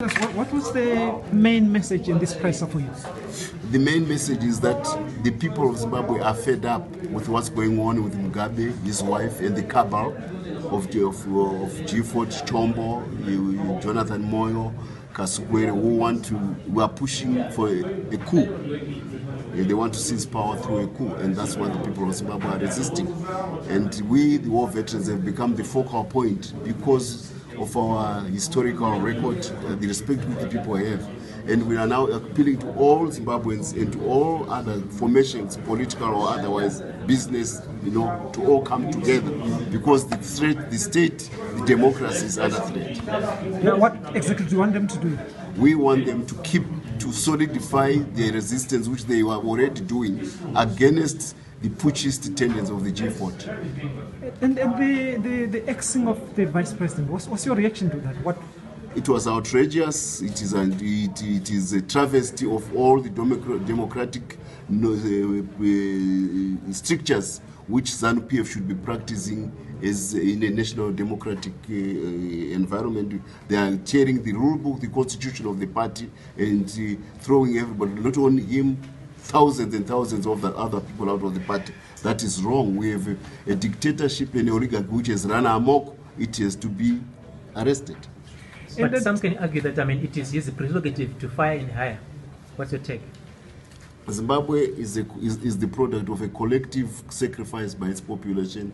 What was the main message in this press for you? The main message is that the people of Zimbabwe are fed up with what's going on with Mugabe, his wife, and the cabal of G4, Chombo, Jonathan Moyo, Kasukwere, who are pushing for a coup. They want to seize power through a coup, and that's what the people of Zimbabwe are resisting. And we, the war veterans, have become the focal point because of our historical record, the respect which the people have. And we are now appealing to all Zimbabweans and to all other formations, political or otherwise, business, to all come together, because the threat, the state, the democracy is under threat. Now, what exactly do you want them to do? We want them to solidify their resistance, which they were already doing, against the putschist tendencies of the G4. And the axing of the vice president, what's your reaction to that? It was outrageous. It is a travesty of all the democratic strictures which ZANU-PF should be practicing as in a national democratic environment. They are tearing the rule book, the constitution of the party, and throwing everybody, not only him, thousands and thousands of the other people out of the party. That is wrong. We have a dictatorship and a oligarchy which has run amok. It has to be arrested. But some can argue that, it is his prerogative to fire and hire. What's your take? Zimbabwe is the product of a collective sacrifice by its population.